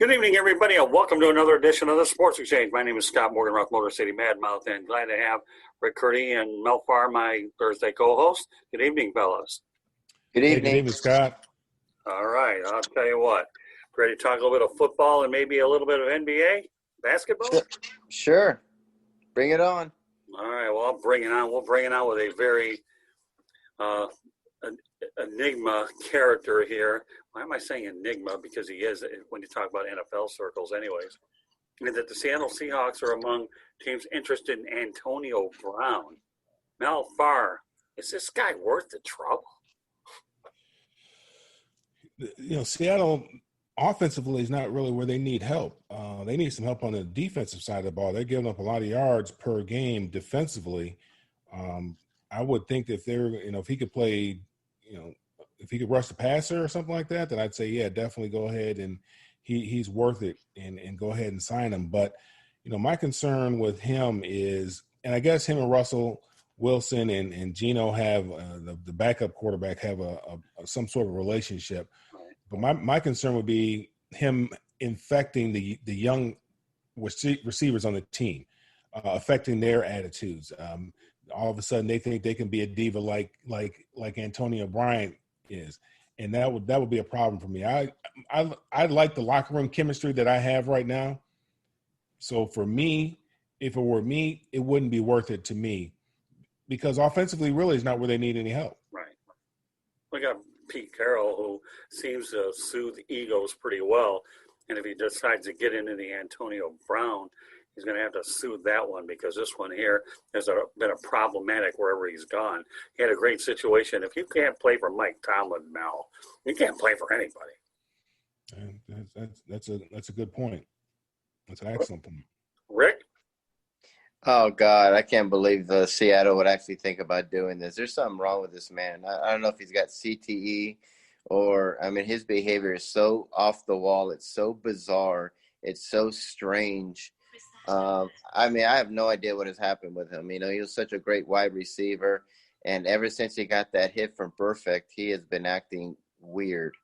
Good evening, everybody, and welcome to another edition of the Sports Exchange. My name is Scott Morgan, Motor City Madmouth, and glad to have Rick Curti and Mel Farr, my Thursday co-host. Good evening, fellas. Good evening. Hey, good evening, Scott. All right, I'll tell you what. Ready to talk a little bit of football and maybe a little bit of NBA basketball? Sure. Bring it on. All right, well, I'll bring it on. We'll bring it on with a very enigma character here. Why am I saying enigma? Because he is when you talk about NFL circles anyways. And that the Seattle Seahawks are among teams interested in Antonio Brown. Mel Farr, is this guy worth the trouble? Seattle offensively is not really where they need help. They need some help on the defensive side of the ball. They're giving up a lot of yards per game defensively. I would think if if he could play, if he could rush the passer or something like that, then I'd say, yeah, definitely go ahead and he's worth it and go ahead and sign him. But, my concern with him is, and I guess him and Russell Wilson and Geno have the backup quarterback have some sort of relationship. But my concern would be him infecting the young receivers on the team, affecting their attitudes. All of a sudden they think they can be a diva like Antonio Bryant is, and that would be a problem for me. I like the locker room chemistry that I have right now. So for me, if it were me, it wouldn't be worth it to me because offensively really is not where they need any help. Right. We got Pete Carroll, who seems to soothe egos pretty well, and if he decides to get into the Antonio Brown, he's going to have to soothe that one because this one here has been a problematic wherever he's gone. He had a great situation. If you can't play for Mike Tomlin, Mel, you can't play for anybody. That's a good point. That's an excellent point. Rick? Oh, God, I can't believe Seattle would actually think about doing this. There's something wrong with this man. I don't know if he's got CTE or, his behavior is so off the wall. It's so bizarre. It's so strange. I have no idea what has happened with him. He was such a great wide receiver, and ever since he got that hit from Perfect, he has been acting weird.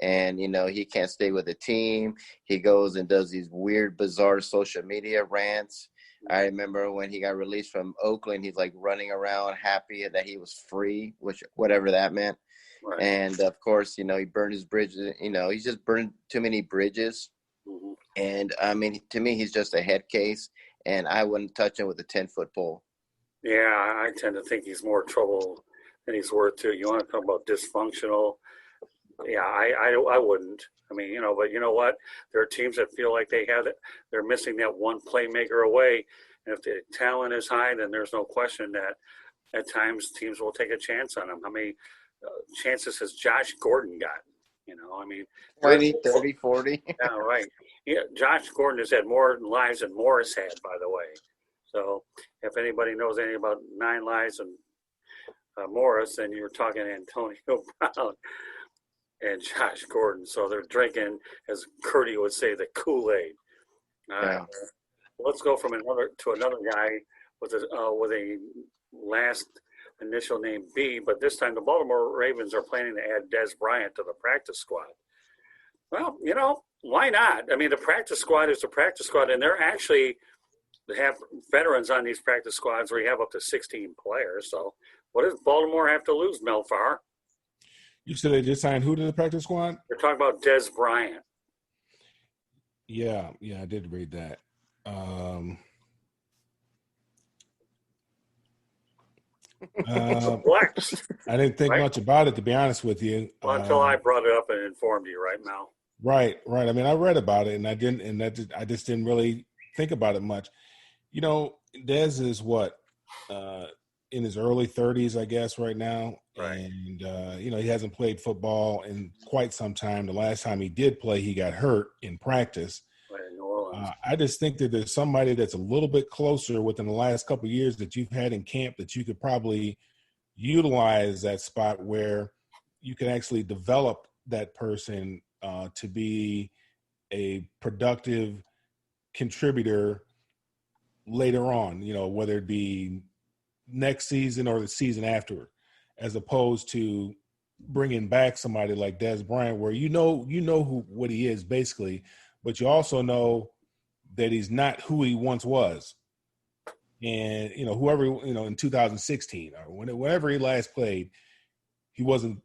And, he can't stay with the team. He goes and does these weird, bizarre social media rants. I remember when he got released from Oakland, he's like running around happy that he was free, whatever that meant. Right. And, of course, he burned his bridges. He's just burned too many bridges. Mm-hmm. And, to me, he's just a head case, and I wouldn't touch him with a 10-foot pole. Yeah, I tend to think he's more trouble than he's worth, too. You want to talk about dysfunctional? Yeah, I wouldn't. But you know what? There are teams that feel like they're missing that one playmaker away. And if the talent is high, then there's no question that at times teams will take a chance on him. How many chances has Josh Gordon gotten? 20, 30, 40. Yeah, right. Yeah, Josh Gordon has had more lives than Morris had, by the way. So if anybody knows anything about 9 lives and Morris, then you're talking Antonio Brown and Josh Gordon. So they're drinking, as Curti would say, the Kool-Aid. Yeah. Let's go from another guy with a last initial name B, but this time the Baltimore Ravens are planning to add Dez Bryant to the practice squad. Well, why not? The practice squad is the practice squad, and they have veterans on these practice squads where you have up to 16 players. So what does Baltimore have to lose, Mel Farr? You said they just signed who to the practice squad? They're talking about Dez Bryant. Yeah, I did read that. I didn't think much about it, to be honest with you. Well, until I brought it up and informed you, right, Mel? Right. I read about it, and I just didn't really think about it much. Dez is what in his early 30s, I guess, right now, right. And he hasn't played football in quite some time. The last time he did play, he got hurt in practice. Right, in New Orleans. I just think that there's somebody that's a little bit closer within the last couple of years that you've had in camp that you could probably utilize that spot where you can actually develop that person to be a productive contributor later on, whether it be next season or the season after, as opposed to bringing back somebody like Dez Bryant, where what he is basically, but you also know that he's not who he once was. And, whoever, in 2016 or whenever he last played, he wasn't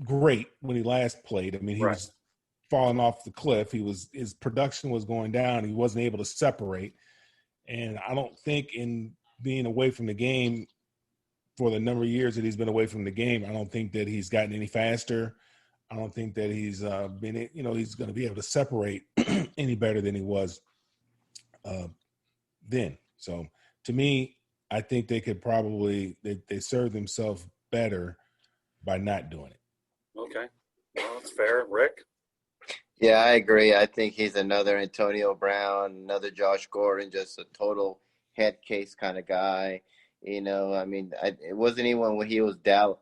great when he last played. I mean, he was falling off the cliff. His production was going down. He wasn't able to separate. And I don't think in being away from the game for the number of years that he's been away from the game, I don't think that he's gotten any faster. I don't think that he's he's going to be able to separate any better than he was then. So to me, I think they could probably they serve themselves better by not doing it. Okay. Well, that's fair. Rick? Yeah, I agree. I think he's another Antonio Brown, another Josh Gordon, just a total head case kind of guy. I mean, it wasn't even when he was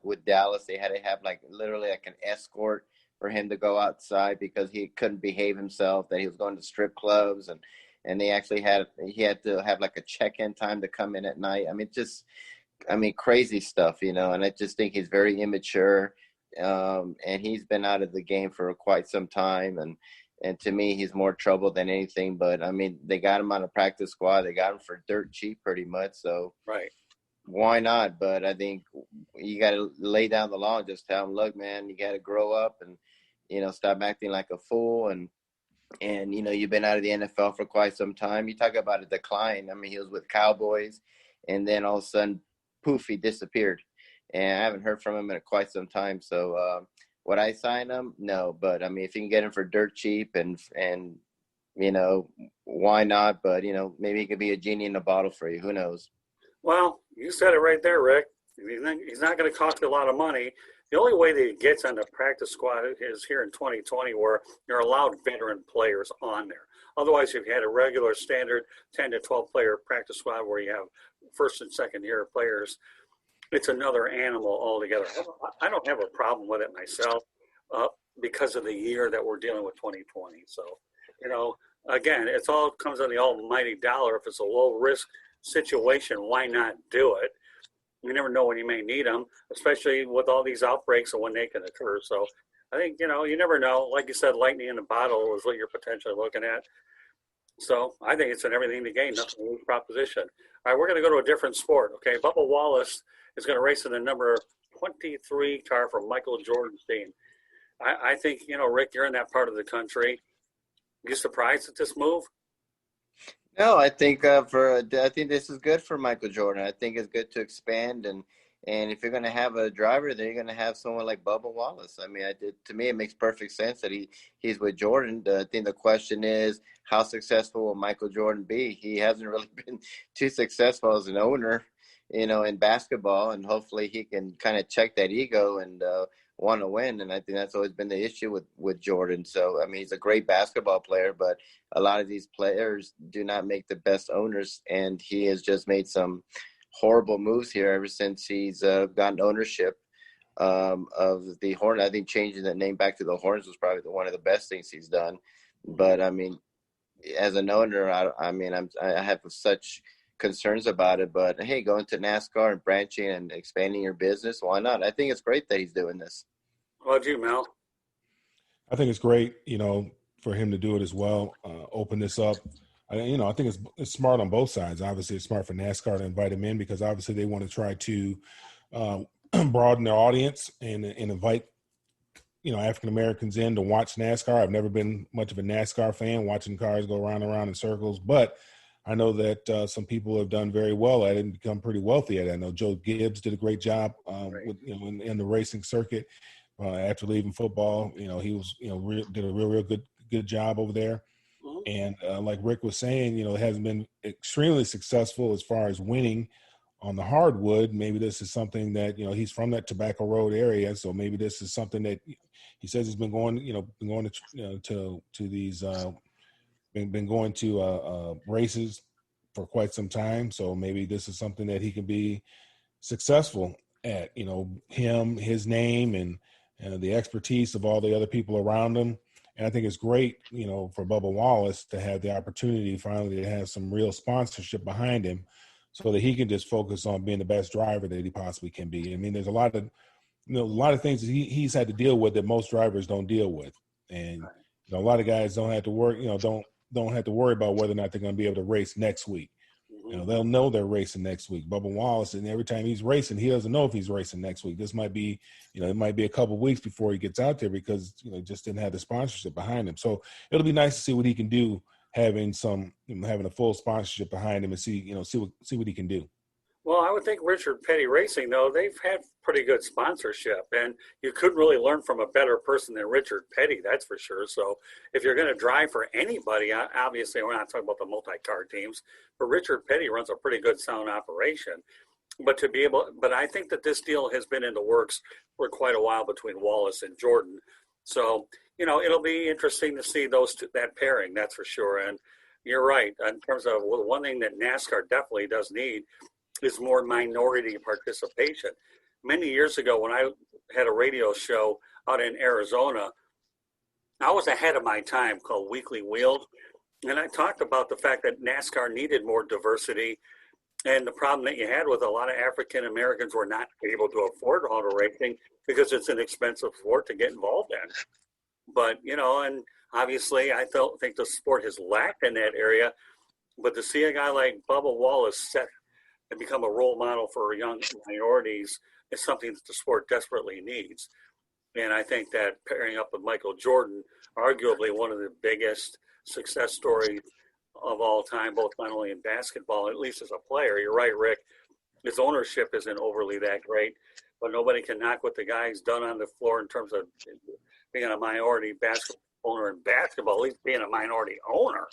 with Dallas. They had to have literally an escort for him to go outside because he couldn't behave himself, that he was going to strip clubs. And he had to have a check-in time to come in at night. I mean, crazy stuff, and I just think he's very immature. And he's been out of the game for quite some time. And to me, he's more trouble than anything. But, I mean, they got him on a practice squad. They got him for dirt cheap pretty much. So why not? But I think you got to lay down the law and just tell him, look, man, you got to grow up and, stop acting like a fool. And you've been out of the NFL for quite some time. You talk about a decline. I mean, he was with Cowboys, and then all of a sudden, poof, he disappeared. And I haven't heard from him in quite some time. So would I sign him? No. But, I mean, if you can get him for dirt cheap and why not? But, maybe he could be a genie in a bottle for you. Who knows? Well, you said it right there, Rick. He's not going to cost you a lot of money. The only way that he gets on the practice squad is here in 2020 where you're allowed veteran players on there. Otherwise, if you had a regular standard 10 to 12 player practice squad where you have first and second year players, it's another animal altogether. I don't have a problem with it myself because of the year that we're dealing with 2020. So, again, it all comes on the almighty dollar. If it's a low risk situation, why not do it? You never know when you may need them, especially with all these outbreaks and when they can occur. So I think, you never know. Like you said, lightning in a bottle is what you're potentially looking at. So I think it's an everything to gain, nothing to lose proposition. All right, we're going to go to a different sport. Okay, Bubba Wallace is going to race in the number 23 car for Michael Jordan's team. I think, Rick, you're in that part of the country. You surprised at this move? No, I think I think this is good for Michael Jordan. I think it's good to expand, and if you're going to have a driver, then you're going to have someone like Bubba Wallace. I mean, to me, it makes perfect sense that he's with Jordan. I think the question is, how successful will Michael Jordan be? He hasn't really been too successful as an owner, in basketball, and hopefully he can kind of check that ego and want to win. And I think that's always been the issue with Jordan. So, I mean, he's a great basketball player, but a lot of these players do not make the best owners, and he has just made some horrible moves here ever since he's gotten ownership of the Hornets. I think changing the name back to the Hornets was probably one of the best things he's done. But, I mean, as an owner, I have such concerns about it, but hey, going to NASCAR and branching and expanding your business, why not? I think it's great that he's doing this. How about you, Mel? I think it's great, for him to do it as well. Open this up. I think it's smart on both sides. Obviously, it's smart for NASCAR to invite him in because obviously they want to try to broaden their audience and invite African Americans in to watch NASCAR. I've never been much of a NASCAR fan, watching cars go round and round in circles, but I know that some people have done very well at it and become pretty wealthy at it. I know Joe Gibbs did a great job with, in the racing circuit after leaving football. He was did a real good job over there. And like Rick was saying, hasn't been extremely successful as far as winning on the hardwood. Maybe this is something that he's from that Tobacco Road area, so maybe this is something that he says he's been going to these. Been going to races for quite some time, so maybe this is something that he can be successful at. Him, his name, and the expertise of all the other people around him. And I think it's great, for Bubba Wallace to have the opportunity finally to have some real sponsorship behind him, so that he can just focus on being the best driver that he possibly can be. I mean, there's a lot of things that he's had to deal with that most drivers don't deal with, and a lot of guys don't have to work, don't have to worry about whether or not they're going to be able to race next week. They'll know they're racing next week. Bubba Wallace, and every time he's racing, he doesn't know if he's racing next week. This might be, it might be a couple of weeks before he gets out there because, just didn't have the sponsorship behind him. So it'll be nice to see what he can do, having a full sponsorship behind him, and see what he can do. Well, I would think Richard Petty Racing, though, they've had pretty good sponsorship, and you couldn't really learn from a better person than Richard Petty, that's for sure. So if you're going to drive for anybody, obviously we're not talking about the multi-car teams, but Richard Petty runs a pretty good sound operation. But I think that this deal has been in the works for quite a while between Wallace and Jordan. So, it'll be interesting to see that pairing, that's for sure. And you're right, in terms of one thing that NASCAR definitely does need is more minority participation. Many years ago, when I had a radio show out in Arizona, I was ahead of my time, called Weekly Wheels. And I talked about the fact that NASCAR needed more diversity, and the problem that you had with a lot of African Americans were not able to afford auto racing because it's an expensive sport to get involved in. But, and obviously I think the sport has lacked in that area. But to see a guy like Bubba Wallace set and become a role model for young minorities is something that the sport desperately needs. And I think that pairing up with Michael Jordan, arguably one of the biggest success stories of all time, both not only in basketball, at least as a player. You're right, Rick. His ownership isn't overly that great, but nobody can knock what the guy's done on the floor in terms of being a minority basketball owner in basketball, at least being a minority owner.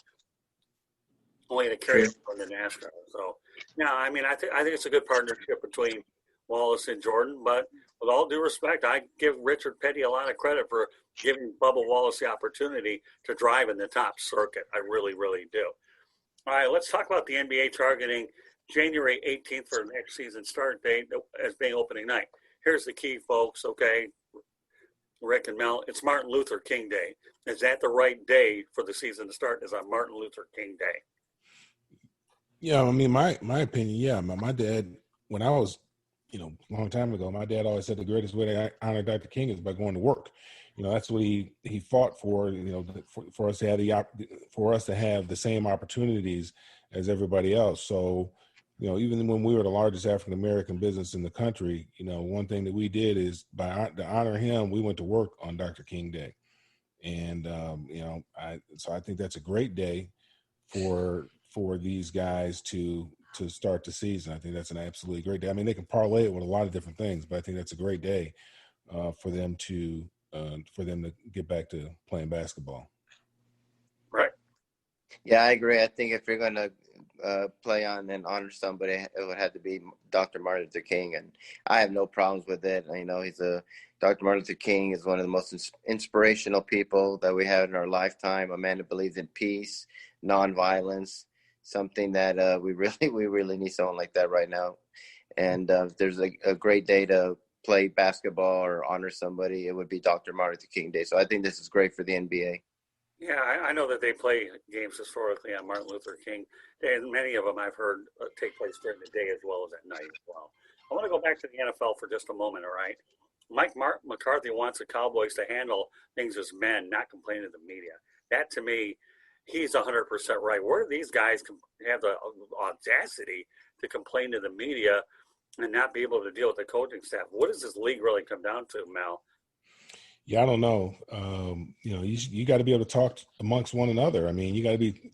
Only to carry it from the NASCAR. So, I think it's a good partnership between Wallace and Jordan. But with all due respect, I give Richard Petty a lot of credit for giving Bubba Wallace the opportunity to drive in the top circuit. I really, really do. All right, let's talk about the NBA targeting January 18th for the next season start date as being opening night. Here's the key, folks, okay? Rick and Mel, it's Martin Luther King Day. Is that the right day for the season to start? Is on Martin Luther King Day? Yeah, my opinion, yeah. My dad, when I was, a long time ago, my dad always said the greatest way to honor Dr. King is by going to work. That's what he fought for, for us to have the same opportunities as everybody else. So, even when we were the largest African American business in the country, one thing that we did is to honor him, we went to work on Dr. King Day. And, so I think that's a great day for these guys to start the season. I think that's an absolutely great day. They can parlay it with a lot of different things, but I think that's a great day for them to get back to playing basketball. Right. Yeah, I agree. I think if you're going to play on and honor somebody, it would have to be Dr. Martin Luther King, and I have no problems with it. Dr. Martin Luther King is one of the most inspirational people that we have in our lifetime. A man that believes in peace, nonviolence, something that we really need someone like that right now. And if there's a great day to play basketball or honor somebody, it would be Dr. Martin Luther King Day. So I think this is great for the NBA. Yeah, I know that they play games historically on Martin Luther King, and many of them I've heard take place during the day as well as at night as well. I want to go back to the NFL for just a moment, all right? Mike McCarthy wants the Cowboys to handle things as men, not complain to the media. That, to me, he's 100% right. Where do these guys have the audacity to complain to the media and not be able to deal with the coaching staff? What does this league really come down to, Mel? Yeah, I don't know. You got to be able to talk amongst one another. You got to be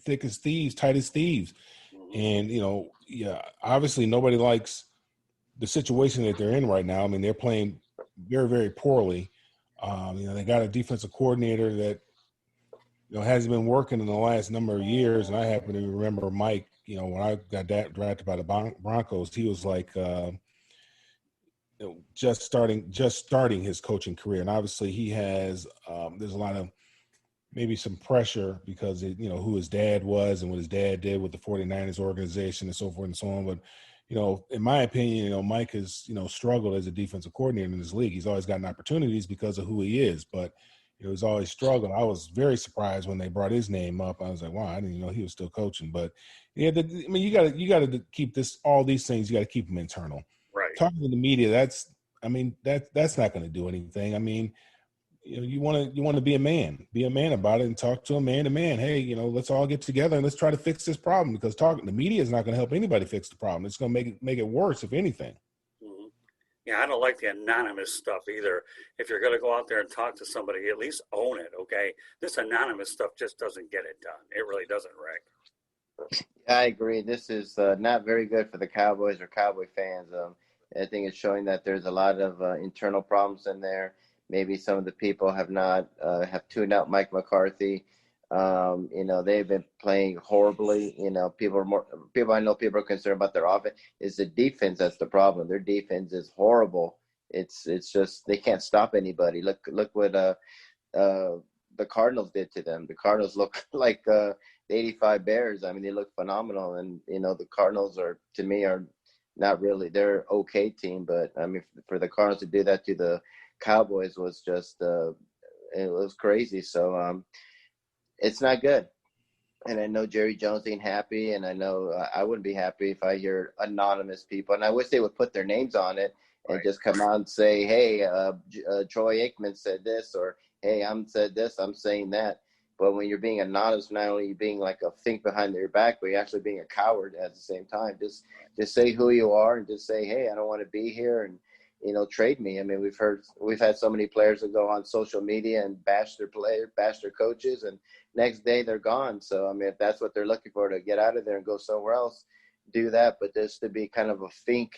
thick as thieves, tight as thieves. And, obviously nobody likes the situation that they're in right now. They're playing very, very poorly. They got a defensive coordinator that, hasn't been working in the last number of years. And I happen to remember Mike, when I got drafted by the Broncos, he was like, just starting his coaching career. And obviously he has, there's a lot of maybe some pressure because who his dad was and what his dad did with the 49ers organization and so forth and so on. But, in my opinion, Mike has, struggled as a defensive coordinator in this league. He's always gotten opportunities because of who he is, but he's always struggled. I was very surprised when they brought his name up. I was like, wow, I didn't even know he was still coaching. But yeah, you got to keep all these things. You got to keep them internal. Right. Talking to the media, that's not going to do anything. you want to be a man about it and talk to a man to man. Hey, let's all get together and let's try to fix this problem, because the media is not going to help anybody fix the problem. It's going to make it worse, if anything. Mhm. Yeah, I don't like the anonymous stuff either. If you're going to go out there and talk to somebody, at least own it, okay? This anonymous stuff just doesn't get it done. It really doesn't, Rick. I agree. This is not very good for the Cowboys or Cowboy fans. I think it's showing that there's a lot of internal problems in there. Maybe some of the people have not have tuned out Mike McCarthy. They've been playing horribly. People I know people are concerned about their offense. It's the defense that's the problem. Their defense is horrible. It's just they can't stop anybody. Look what the Cardinals did to them. The Cardinals look like the 85 Bears. I mean, they look phenomenal. And, the Cardinals are not really, they're an okay team. But, I mean, for the Cardinals to do that to the Cowboys was just, it was crazy. So it's not good. And I know Jerry Jones ain't happy. And I know I wouldn't be happy if I hear anonymous people. And I wish they would put their names on it and just come out and say, hey, Troy Aikman said this, or, hey, I'm said this, I'm saying that. But when you're being anonymous, not only you being like a think behind your back, but you're actually being a coward at the same time. Just say who you are and just say, hey, I don't want to be here, and trade me. I mean, we've had so many players that go on social media and bash their players, bash their coaches, and next day they're gone. So I mean, if that's what they're looking for, to get out of there and go somewhere else, do that. But just to be kind of a think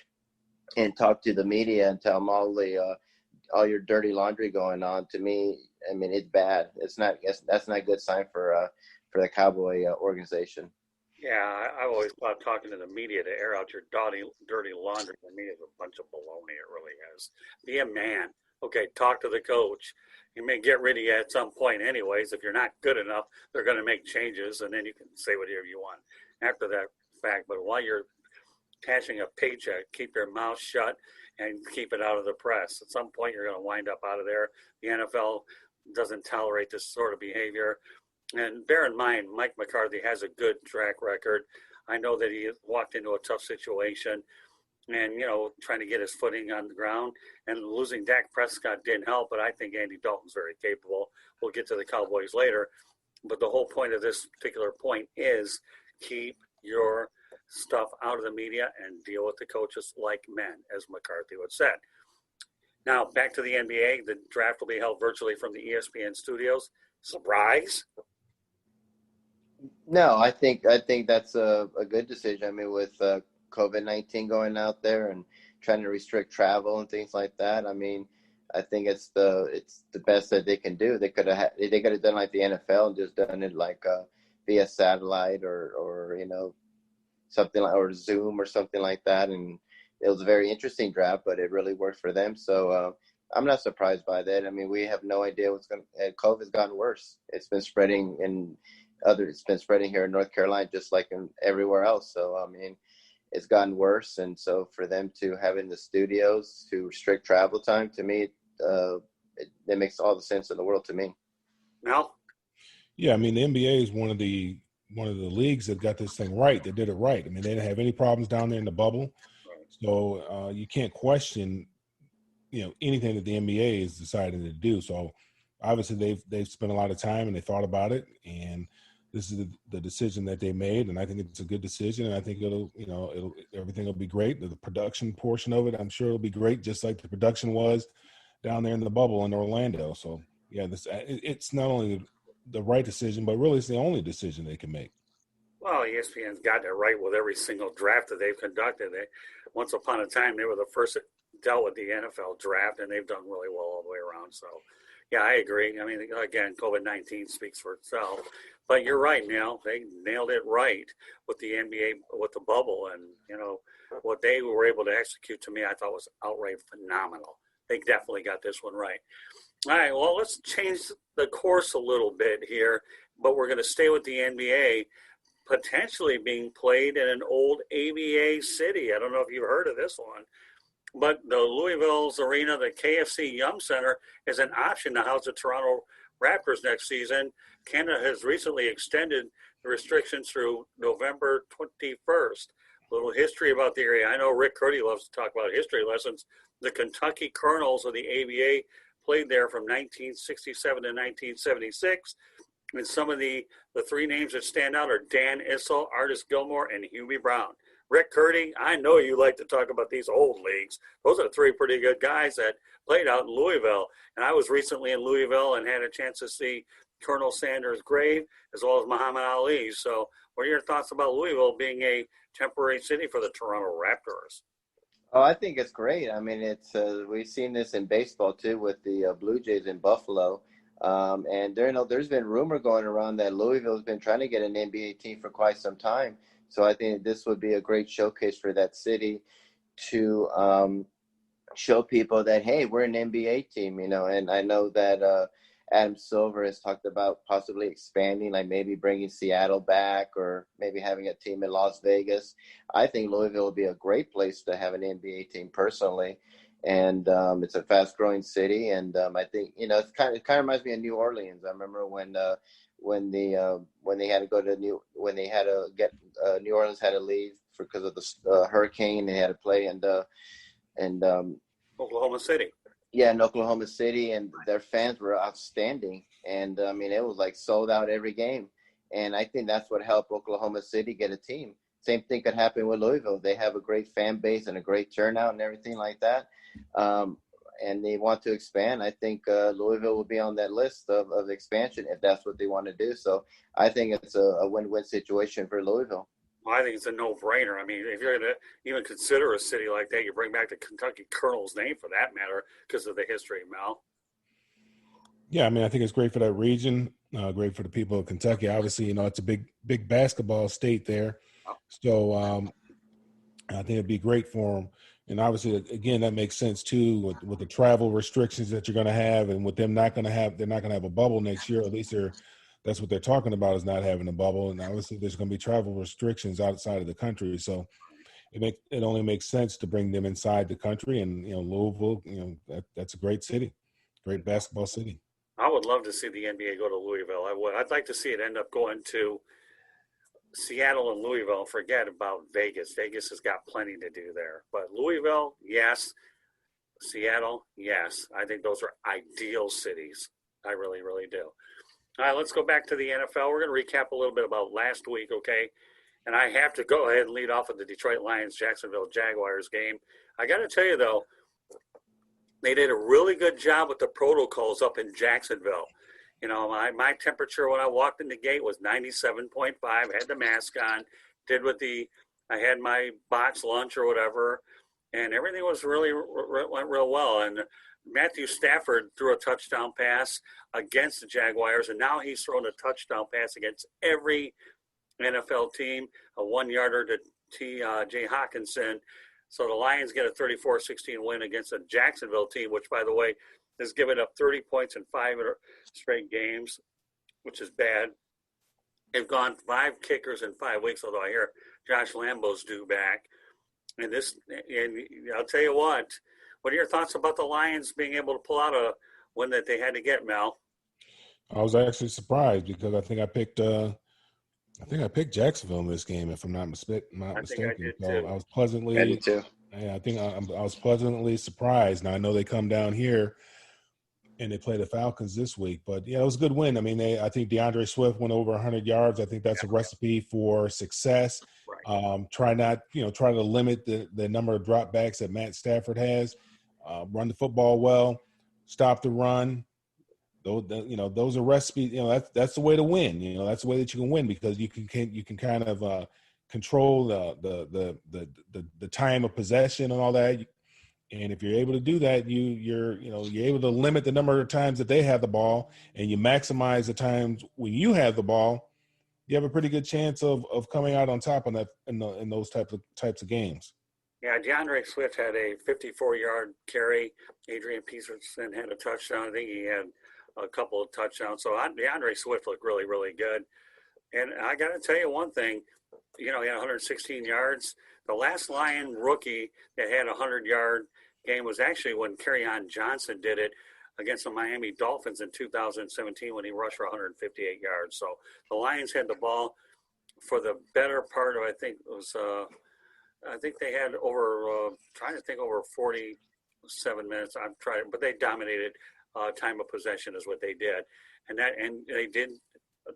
and talk to the media and tell them all your dirty laundry going on, to me, I mean, it's bad. That's not a good sign for the Cowboy organization. Yeah, I've always thought talking to the media to air out your dirty laundry to me is a bunch of baloney. It really is. Be a man. Okay, talk to the coach. You may get rid of you at some point anyways. If you're not good enough, they're going to make changes, and then you can say whatever you want after that fact. But while you're cashing a paycheck, keep your mouth shut and keep it out of the press. At some point, you're going to wind up out of there. The NFL doesn't tolerate this sort of behavior. And bear in mind, Mike McCarthy has a good track record. I know that he walked into a tough situation and, trying to get his footing on the ground. And losing Dak Prescott didn't help, but I think Andy Dalton's very capable. We'll get to the Cowboys later. But the whole point of this particular point is keep your stuff out of the media and deal with the coaches like men, as McCarthy would said. Now, back to the NBA. The draft will be held virtually from the ESPN studios. Surprise? No, I think that's a good decision. I mean, with COVID-19 going out there and trying to restrict travel and things like that, I mean, I think it's the best that they can do. They could have done like the NFL and just done it like via satellite or something like, or Zoom or something like that. And it was a very interesting draft, but it really worked for them. So I'm not surprised by that. I mean, we have no idea COVID's gotten worse. It's been spreading it's been spreading here in North Carolina, just like in everywhere else. So, I mean, it's gotten worse. And so for them to have in the studios to restrict travel time, to me, it makes all the sense in the world to me. Mel? Yeah, I mean, the NBA is one of the leagues that got this thing right, that did it right. I mean, they didn't have any problems down there in the bubble. So you can't question, anything that the NBA is deciding to do. So obviously they've spent a lot of time and they thought about it, and this is the decision that they made, and I think it's a good decision, and I think everything will be great. The production portion of it, I'm sure it'll be great, just like the production was down there in the bubble in Orlando. So yeah, it's not only the right decision, but really it's the only decision they can make. Well, ESPN's gotten it right with every single draft that they've conducted. Once upon a time, they were the first that dealt with the NFL draft, and they've done really well all the way around. So, yeah, I agree. I mean, again, COVID-19 speaks for itself. But you're right, Neil. They nailed it right with the NBA, with the bubble. And, what they were able to execute, to me, I thought was outright phenomenal. They definitely got this one right. All right, well, let's change the course a little bit here. But we're going to stay with the NBA, potentially being played in an old ABA city. I don't know if you've heard of this one. But the Louisville's arena, the KFC Yum Center, is an option to house the Toronto Raptors next season. Canada has recently extended the restrictions through November 21st. A little history about the area. I know Rick Curti loves to talk about history lessons. The Kentucky Colonels of the ABA played there from 1967 to 1976. And some of the three names that stand out are Dan Issel, Artis Gilmore, and Hubie Brown. Rick Curti, I know you like to talk about these old leagues. Those are three pretty good guys that played out in Louisville. And I was recently in Louisville and had a chance to see Colonel Sanders' grave as well as Muhammad Ali. So what are your thoughts about Louisville being a temporary city for the Toronto Raptors? Oh, I think it's great. I mean, it's we've seen this in baseball too with the Blue Jays in Buffalo. And there's been rumor going around that Louisville's been trying to get an NBA team for quite some time. So I think this would be a great showcase for that city to show people that, hey, we're an NBA team, And I know that Adam Silver has talked about possibly expanding, like maybe bringing Seattle back or maybe having a team in Las Vegas. I think Louisville would be a great place to have an NBA team personally. And it's a fast-growing city, and I think it kind of reminds me of New Orleans. I remember when they had to go to New Orleans had to leave because of the hurricane. They had to play and Oklahoma City. Yeah, in Oklahoma City, and their fans were outstanding. And I mean, it was like sold out every game. And I think that's what helped Oklahoma City get a team. Same thing could happen with Louisville. They have a great fan base and a great turnout and everything like that. And they want to expand. I think Louisville will be on that list of expansion if that's what they want to do. So I think it's a win-win situation for Louisville. Well, I think it's a no-brainer. I mean, if you're going to even consider a city like that, you bring back the Kentucky Colonel's name for that matter because of the history, Mel. Yeah, I mean, I think it's great for that region, great for the people of Kentucky. Obviously, it's a big basketball state there. So I think it'd be great for them. And obviously, again, that makes sense too with the travel restrictions that you're going to have, and with them they're not going to have a bubble next year. At least that's what they're talking about, is not having a bubble. And obviously, there's going to be travel restrictions outside of the country. So it only makes sense to bring them inside the country. And Louisville, that's a great city, great basketball city. I would love to see the NBA go to Louisville. I would. I'd like to see it end up going to Seattle and Louisville. Forget about Vegas. Vegas has got plenty to do there. But Louisville, yes. Seattle, yes. I think those are ideal cities. I really, really do. All right, let's go back to the NFL. We're going to recap a little bit about last week, okay? And I have to go ahead and lead off with the Detroit Lions-Jacksonville Jaguars game. I got to tell you, though, they did a really good job with the protocols up in Jacksonville. My temperature when I walked in the gate was 97.5. I had the mask on, I had my box lunch or whatever, and everything was went real well. And Matthew Stafford threw a touchdown pass against the Jaguars, and now he's thrown a touchdown pass against every NFL team, a 1-yarder to T.J. Hawkinson. So the Lions get a 34-16 win against a Jacksonville team, which, by the way, has given up 30 points in 5 straight games, which is bad. They've gone 5 kickers in 5 weeks, although I hear Josh Lambo's due back. And I'll tell you what are your thoughts about the Lions being able to pull out a win that they had to get, Mel? I was actually surprised because I think I picked Jacksonville in this game, if I'm not mistaken. I think I did too. I was pleasantly. I did too. Yeah, I think I was pleasantly surprised. Now I know they come down here and they play the Falcons this week, but yeah, it was a good win. I mean, I think DeAndre Swift went over 100 yards. I think that's a recipe for success. Right. Try to limit the number of dropbacks that Matt Stafford has. Run the football well, stop the run. Those are recipes. That's the way to win. That's the way that you can win, because you can kind of control the time of possession and all that. And if you're able to do that, you're able to limit the number of times that they have the ball, and you maximize the times when you have the ball. You have a pretty good chance of coming out on top on that in those types of games. Yeah, DeAndre Swift had a 54-yard carry. Adrian Peterson had a touchdown. I think he had a couple of touchdowns. So DeAndre Swift looked really, really good. And I got to tell you one thing. He had 116 yards. The last Lion rookie that had a 100-yard game was actually when Kerryon Johnson did it against the Miami Dolphins in 2017 when he rushed for 158 yards. So the Lions had the ball for the better part of, I think they had over 47 minutes. I'm trying, but they dominated time of possession is what they did. And they did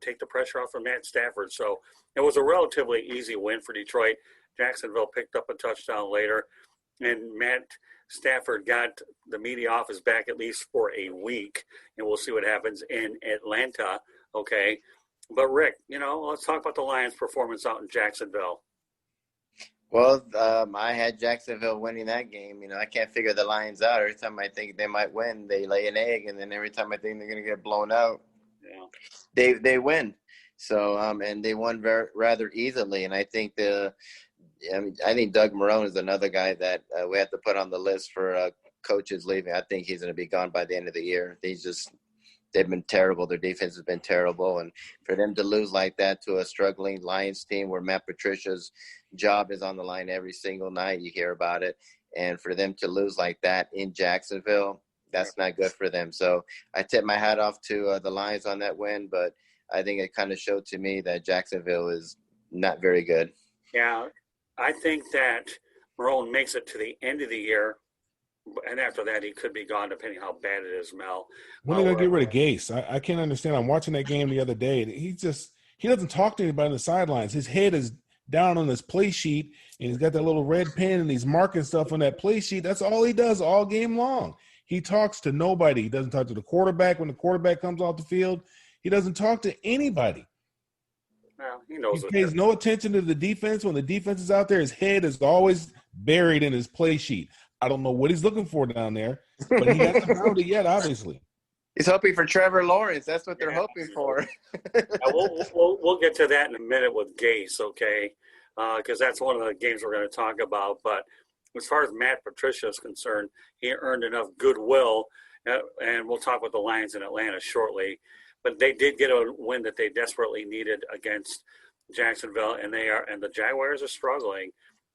take the pressure off of Matt Stafford. So it was a relatively easy win for Detroit. Jacksonville picked up a touchdown later, and Matt Stafford got the media off his back at least for a week, and we'll see what happens in Atlanta, okay? But, Rick, let's talk about the Lions' performance out in Jacksonville. Well, I had Jacksonville winning that game. I can't figure the Lions out. Every time I think they might win, they lay an egg, and then every time I think they're going to get blown out, they win. So, and they won rather easily, and I think I think Doug Marrone is another guy that we have to put on the list for coaches leaving. I think he's going to be gone by the end of the year. They've been terrible. Their defense has been terrible. And for them to lose like that to a struggling Lions team where Matt Patricia's job is on the line every single night, you hear about it. And for them to lose like that in Jacksonville, that's not good for them. So I tip my hat off to the Lions on that win, but I think it kind of showed to me that Jacksonville is not very good. Yeah, I think that Marrone makes it to the end of the year, and after that, he could be gone, depending how bad it is, Mel. When are they going to get rid of Gase? I can't understand. I'm watching that game the other day. He doesn't talk to anybody on the sidelines. His head is down on his play sheet, and he's got that little red pen, and he's marking stuff on that play sheet. That's all he does all game long. He talks to nobody. He doesn't talk to the quarterback when the quarterback comes off the field. He doesn't talk to anybody. Well, he knows. He pays no attention to the defense. When the defense is out there, his head is always buried in his play sheet. I don't know what he's looking for down there, but he hasn't found it yet, obviously. He's hoping for Trevor Lawrence. That's what they're hoping for. We'll get to that in a minute with Gase, okay? Because that's one of the games we're going to talk about. But as far as Matt Patricia is concerned, he earned enough goodwill, and we'll talk with the Lions in Atlanta shortly. But they did get a win that they desperately needed against Jacksonville, and the Jaguars are struggling.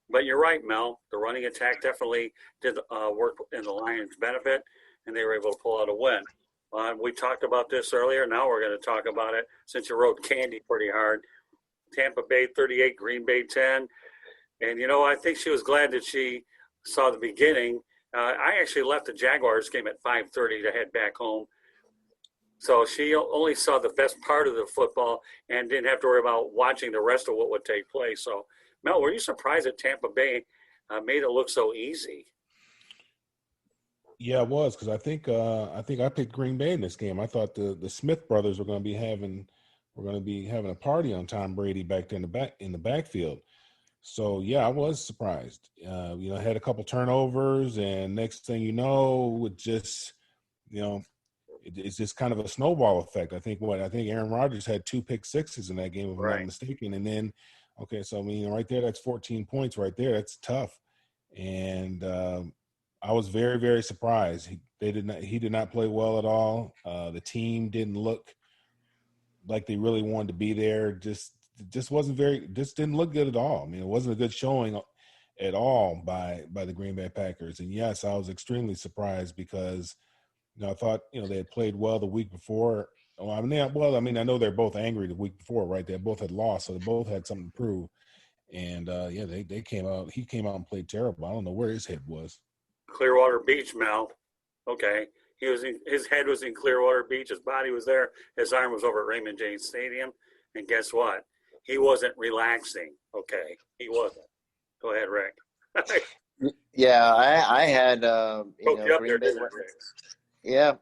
But you're right, Mel. The running attack definitely did work in the Lions' benefit, and they were able to pull out a win. We talked about this earlier. Now we're going to talk about it since you wrote Candy pretty hard. Tampa Bay 38, Green Bay 10. And, I think she was glad that she saw the beginning. I actually left the Jaguars game at 5:30 to head back home. So she only saw the best part of the football and didn't have to worry about watching the rest of what would take place. So, Mel, were you surprised that Tampa Bay made it look so easy? Yeah, it was, because I think I picked Green Bay in this game. I thought the Smith brothers were going to be having a party on Tom Brady back there in the backfield. So yeah, I was surprised. Had a couple turnovers, and next thing you know, it just it's just kind of a snowball effect. I think Aaron Rodgers had 2 pick sixes in that game, if I'm not mistaken, and then. Okay, so right there, that's 14 points right there. That's tough, and I was very, very surprised. He did not play well at all. The team didn't look like they really wanted to be there. Just didn't look good at all. It wasn't a good showing at all by the Green Bay Packers. And yes, I was extremely surprised because I thought they had played well the week before. I know they're both angry the week before, right? They both had lost, so they both had something to prove. And they came out. He came out and played terrible. I don't know where his head was. Clearwater Beach, Mel. Okay, his head was in Clearwater Beach. His body was there. His arm was over at Raymond James Stadium. And guess what? He wasn't relaxing. Okay, he wasn't. Go ahead, Rick. Yeah, I had Green Bay. Yeah.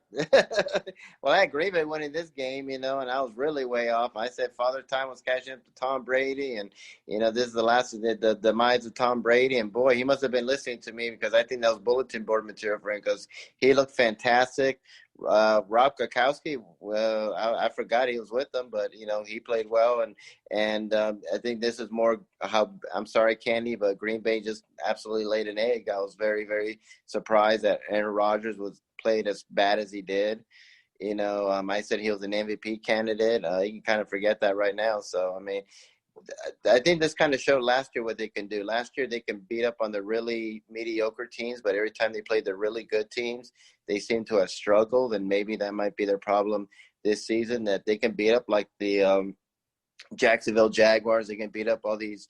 Well, I had Green Bay winning this game, and I was really way off. I said Father Time was catching up to Tom Brady, and, this is the last of the demise of Tom Brady. And, boy, he must have been listening to me because I think that was bulletin board material for him because he looked fantastic. Rob Gronkowski, well, I forgot he was with them, but, he played well. And I think this is more how – I'm sorry, Candy, but Green Bay just absolutely laid an egg. I was very, very surprised that Aaron Rodgers played as bad as he did. I said he was an MVP candidate. You can kind of forget that right now. So, I think this kind of showed last year what they can do. Last year they can beat up on the really mediocre teams, but every time they played the really good teams, they seem to have struggled, and maybe that might be their problem this season, that they can beat up like the Jacksonville Jaguars. They can beat up all these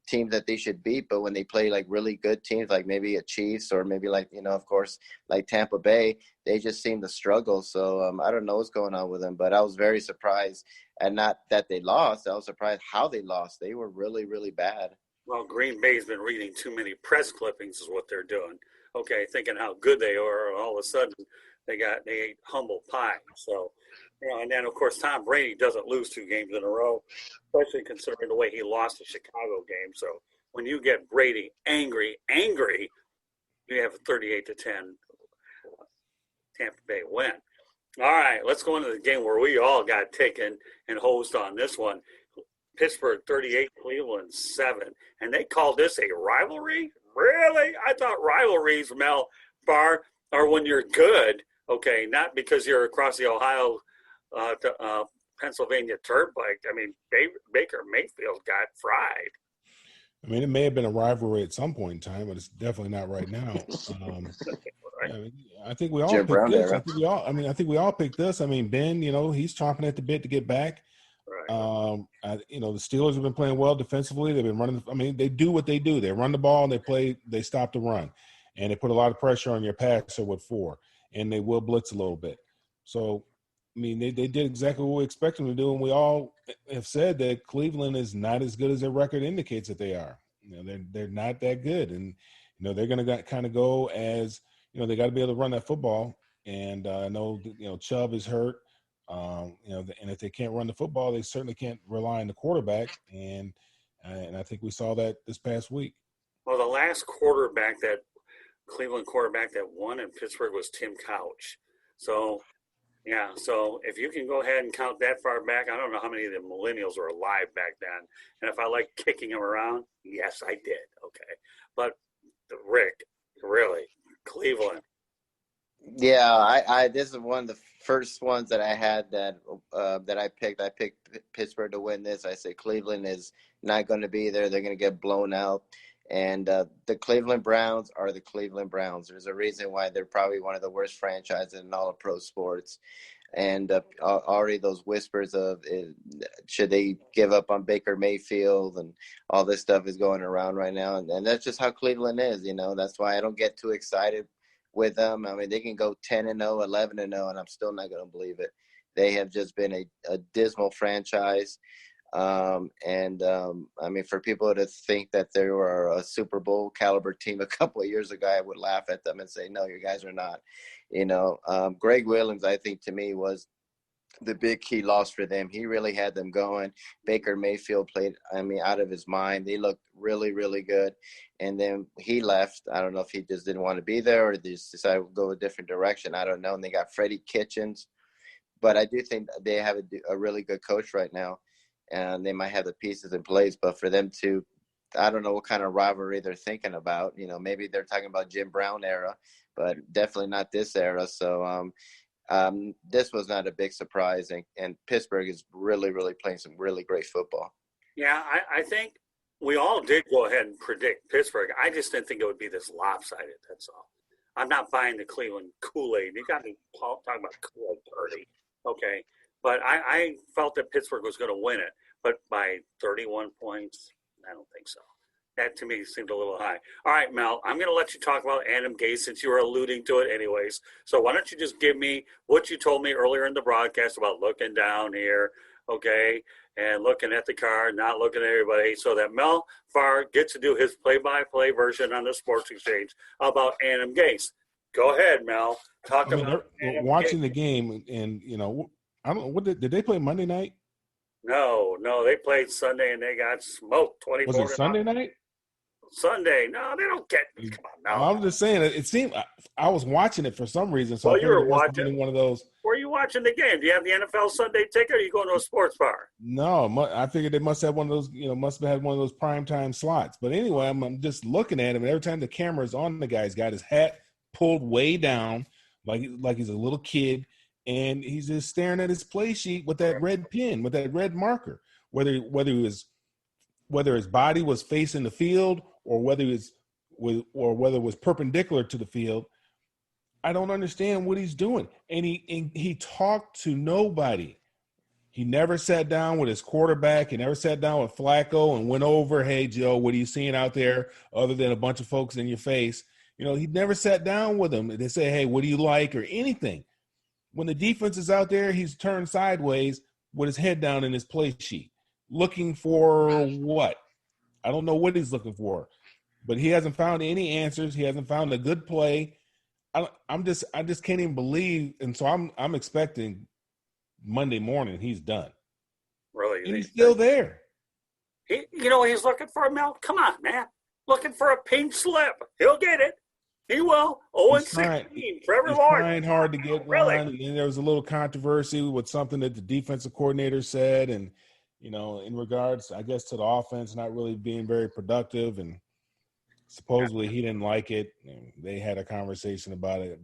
teams that they should beat, but when they play like really good teams, like maybe a Chiefs or maybe like, of course, like Tampa Bay, they just seem to struggle. So I don't know what's going on with them, but I was very surprised, and not that they lost. I was surprised how they lost. They were really, really bad. Well, Green Bay's been reading too many press clippings is what they're doing. Okay, thinking how good they are, and all of a sudden they ate humble pie. So, and then of course Tom Brady doesn't lose 2 games in a row, especially considering the way he lost the Chicago game. So when you get Brady angry, you have a 38-10 Tampa Bay win. All right, let's go into the game where we all got taken and hosed on this one. Pittsburgh 38, Cleveland 7. And they called this a rivalry? Really? I thought rivalries, Mel Farr, are when you're good, okay, not because you're across the Ohio to Pennsylvania turnpike. I mean, Baker Mayfield got fried. I mean, it may have been a rivalry at some point in time, but it's definitely not right now. Right. I think we all Jim picked Brown this. era. I think we all picked this. I mean, Ben, he's chomping at the bit to get back. Right. The Steelers have been playing well defensively. They've been running. I mean, they do what they do. They run the ball and they stop the run, and they put a lot of pressure on your passer with 4, and they will blitz a little bit. So, I mean, they did exactly what we expect them to do, and we all have said that Cleveland is not as good as their record indicates that they are. They're not that good, and they're going to kind of go as they got to be able to run that football. And I know Chubb is hurt. And if they can't run the football, they certainly can't rely on the quarterback. And I think we saw that this past week. Well, the last Cleveland quarterback that won in Pittsburgh was Tim Couch. So, yeah. So if you can go ahead and count that far back, I don't know how many of the millennials were alive back then. And if I like kicking him around, yes, I did. Okay. But Rick, really, Cleveland. Yeah, I this is one of the first ones that I had that I picked. I picked Pittsburgh to win this. I said Cleveland is not going to be there. They're going to get blown out. And the Cleveland Browns are the Cleveland Browns. There's a reason why they're probably one of the worst franchises in all of pro sports. And already those whispers of should they give up on Baker Mayfield and all this stuff is going around right now. And that's just how Cleveland is, That's why I don't get too excited with them. I mean, they can go 10-0, 11-0, and I'm still not going to believe it. They have just been a dismal franchise. I mean, for people to think that they were a Super Bowl caliber team a couple of years ago, I would laugh at them and say, no, you guys are not. Greg Williams, I think, to me, was the big key loss for them. He really had them going. Baker Mayfield played, out of his mind. They looked really, really good. And then he left. I don't know if he just didn't want to be there or they just decided to go a different direction. I don't know. And they got Freddie Kitchens. But I do think they have a really good coach right now. And they might have the pieces in place. But for them to, I don't know what kind of rivalry they're thinking about. Maybe they're talking about Jim Brown era, but definitely not this era. So, this was not a big surprise, and Pittsburgh is really, really playing some really great football. Yeah, I think we all did go ahead and predict Pittsburgh. I just didn't think it would be this lopsided, that's all. I'm not buying the Cleveland Kool-Aid. You got me talking about Kool-Aid Curti, okay? But I felt that Pittsburgh was going to win it, but by 31 points, I don't think so. That, to me, seemed a little high. All right, Mel, I'm going to let you talk about Adam Gase since you were alluding to it anyways. So why don't you just give me what you told me earlier in the broadcast about looking down here, okay, and looking at the card, not looking at everybody, so that Mel Farr gets to do his play-by-play version on the Sports Exchange about Adam Gase. Go ahead, Mel. Talk about watching the game, and, I don't know, did they play Monday night? No, they played Sunday, and they got smoked 24. Was it Sunday night? Sunday. No, they don't get – come on now. I'm just saying, it seemed – I was watching it for some reason. So well, you were watching one of those. Where are you watching the game? Do you have the NFL Sunday ticket, or are you going to a sports bar? No, I figured they must have one of those, must have had one of those primetime slots. But anyway, I'm just looking at him, and every time the camera's on the guy, he's got his hat pulled way down like he's a little kid, and he's just staring at his play sheet with that red pen, with that red marker, whether his body was facing the field or whether it was perpendicular to the field. I don't understand what he's doing. And he talked to nobody. He never sat down with his quarterback. He never sat down with Flacco and went over, hey, Joe, what are you seeing out there other than a bunch of folks in your face? He never sat down with them. They say, hey, what do you like or anything? When the defense is out there, he's turned sideways with his head down in his play sheet, looking for what? I don't know what he's looking for, but he hasn't found any answers. He hasn't found a good play. I just can't even believe. And so I'm expecting Monday morning he's done. Really? And he's still there. He's looking for a Mel. Come on, man. Looking for a pink slip. He'll get it. He will. 0-16. Trevor He's Lawrence. trying hard to get really? one. And then there was a little controversy with something that the defensive coordinator said. And, in regards, I guess, to the offense not really being very productive. And supposedly he didn't like it. And they had a conversation about it.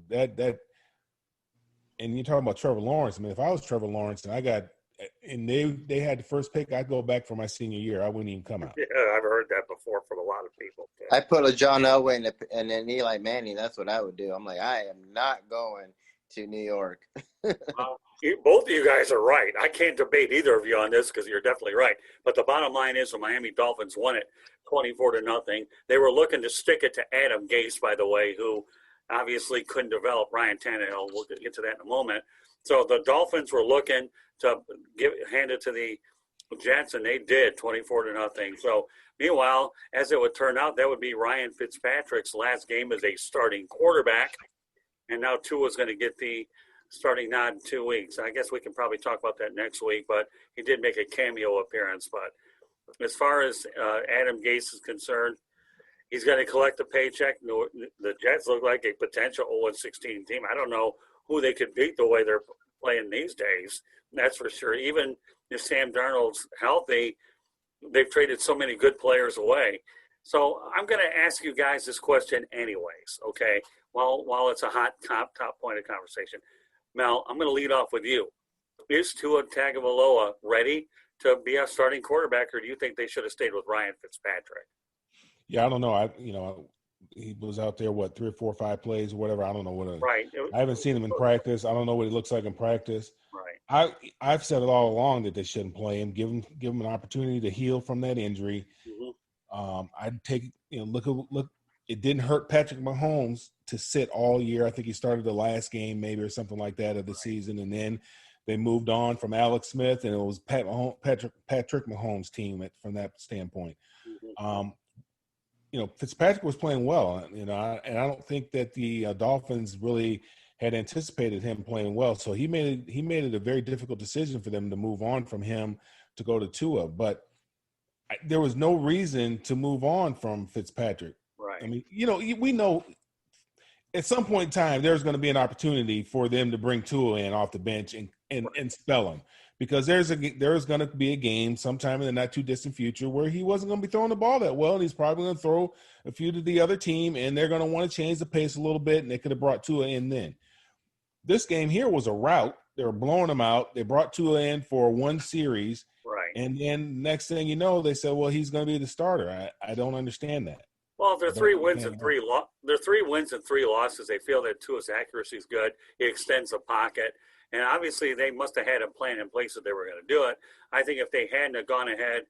And you're talking about Trevor Lawrence. I mean, if I was Trevor Lawrence and they had the first pick, I'd go back for my senior year. I wouldn't even come out. Yeah, I've heard that before from a lot of people. I put a John Elway and then Eli Manning. That's what I would do. I'm like, I am not going to New York. Both of you guys are right. I can't debate either of you on this because you're definitely right. But the bottom line is the Miami Dolphins won it 24-0. They were looking to stick it to Adam Gase, by the way, who obviously couldn't develop Ryan Tannehill. We'll get to that in a moment. So the Dolphins were looking to hand it to the Jets, and they did 24-0. So meanwhile, as it would turn out, that would be Ryan Fitzpatrick's last game as a starting quarterback. And now Tua's going to get the starting nod in 2 weeks. I guess we can probably talk about that next week, but he did make a cameo appearance. But as far as Adam Gase is concerned, he's going to collect a paycheck. The Jets look like a potential 0-16 team. I don't know who they could beat the way they're playing these days. That's for sure. Even if Sam Darnold's healthy, they've traded so many good players away. So I'm going to ask you guys this question anyways, okay, while it's a hot top point of conversation. Mel, I'm going to lead off with you. Is Tua Tagovailoa ready to be a starting quarterback, or do you think they should have stayed with Ryan Fitzpatrick? Yeah, I don't know. He was out there, 3 or 4 or 5 plays or whatever. I don't know what. Right. I haven't seen him in practice. I don't know what he looks like in practice. Right. I've said it all along that they shouldn't play him. Give him an opportunity to heal from that injury. Mm-hmm. I'd take look. It didn't hurt Patrick Mahomes to sit all year. I think he started the last game maybe or something like that of the season, and then they moved on from Alex Smith, and it was Patrick Mahomes' team from that standpoint. Mm-hmm. Fitzpatrick was playing well, and I don't think that the Dolphins really had anticipated him playing well. So he made it a very difficult decision for them to move on from him to go to Tua. But there was no reason to move on from Fitzpatrick. Right. I mean, we know at some point in time there's going to be an opportunity for them to bring Tua in off the bench and spell him, because there's going to be a game sometime in the not too distant future where he wasn't going to be throwing the ball that well, and he's probably going to throw a few to the other team, and they're going to want to change the pace a little bit, and they could have brought Tua in then. This game here was a rout. They were blowing them out. They brought Tua in for one series, right? And then next thing you know, they said, "Well, he's going to be the starter." I don't understand that. Well, they're 3 wins and 3 losses. They feel that Tua's accuracy is good. He extends the pocket. And obviously they must have had a plan in place that they were going to do it. I think if they hadn't have gone ahead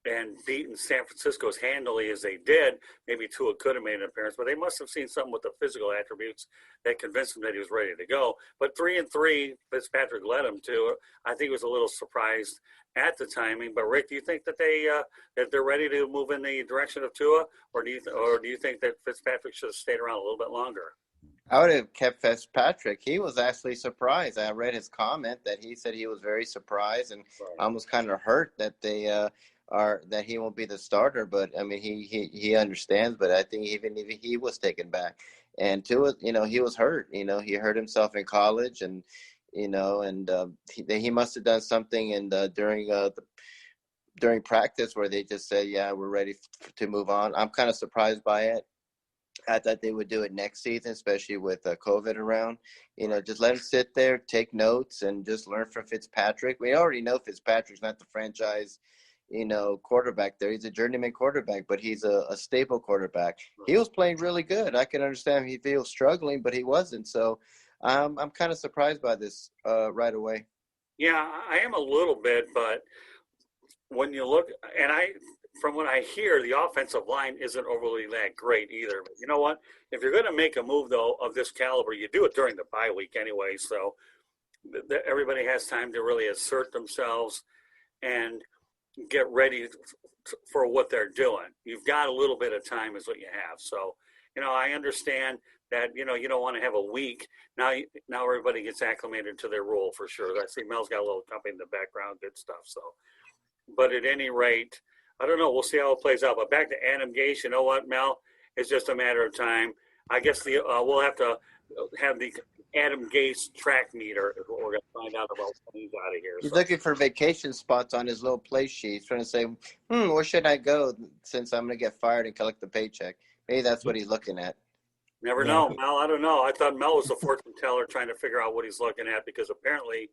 and beaten San Francisco as handily as they did, maybe Tua could have made an appearance. But they must have seen something with the physical attributes that convinced him that he was ready to go. But 3-3, Fitzpatrick led him to. I think he was a little surprised at the timing. But Rick, do you think that they're ready to move in the direction of Tua, or do you think that Fitzpatrick should have stayed around a little bit longer? I would have kept Fitzpatrick. He was actually surprised. I read his comment that he said he was very surprised and almost kind of hurt that that he won't be the starter. But I mean, he understands. But I think even he was taken back. And Tua, he was hurt. He hurt himself in college, and he must have done something during practice where they just said, "Yeah, we're ready to move on." I'm kind of surprised by it. I thought they would do it next season, especially with COVID around. Just let him sit there, take notes, and just learn from Fitzpatrick. We already know Fitzpatrick's not the franchise, quarterback there. He's a journeyman quarterback, but he's a stable quarterback. He was playing really good. I can understand he feels struggling, but he wasn't. So I'm kind of surprised by this right away. Yeah, I am a little bit, but when you look, from what I hear, the offensive line isn't overly that great either. But you know what? If you're going to make a move though of this caliber, you do it during the bye week anyway. So everybody has time to really assert themselves and get ready for what they're doing. You've got a little bit of time, is what you have. So, I understand that you don't want to have a week now. Now everybody gets acclimated to their role for sure. I see Mel's got a little company in the background, good stuff. So, but at any rate, I don't know. We'll see how it plays out. But back to Adam Gase, you know what, Mel? It's just a matter of time. I guess we'll have to have the Adam Gase track meter is what we're going to find out about when he's out of here. He's looking for vacation spots on his little play sheet. He's trying to say, where should I go since I'm going to get fired and collect the paycheck? Maybe that's what he's looking at. Never know, Mel. I don't know. I thought Mel was the fortune teller trying to figure out what he's looking at because apparently,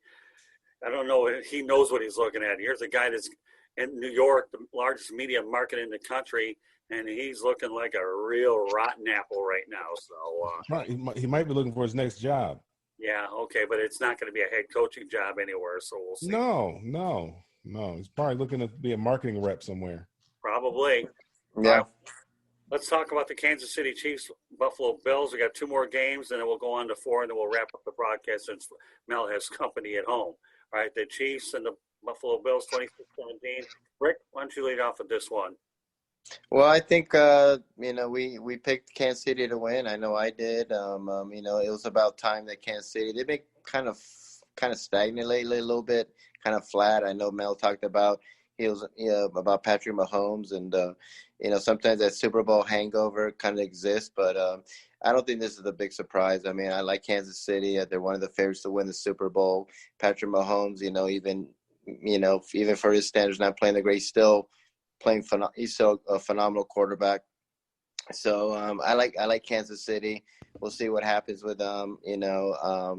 I don't know, he knows what he's looking at. Here's a guy that's in New York, the largest media market in the country, and he's looking like a real rotten apple right now. So he might be looking for his next job. Yeah, okay, but it's not going to be a head coaching job anywhere, so we'll see. No. He's probably looking to be a marketing rep somewhere. Probably. Yeah. Let's talk about the Kansas City Chiefs, Buffalo Bills. We got 2 more games, and then we'll go on to 4, and then we'll wrap up the broadcast since Mel has company at home. All right, the Chiefs and the Buffalo Bills, 26-17. Rick, why don't you lead off with this one? Well, I think we picked Kansas City to win. I know I did. It was about time that Kansas City, they've been kind of stagnant lately, a little bit, kind of flat. I know Mel talked about about Patrick Mahomes, and sometimes that Super Bowl hangover kind of exists, but I don't think this is a big surprise. I mean, I like Kansas City. They're one of the favorites to win the Super Bowl. Patrick Mahomes, even for his standards, not playing the great, still playing. He's still a phenomenal quarterback. So I like Kansas City. We'll see what happens with them.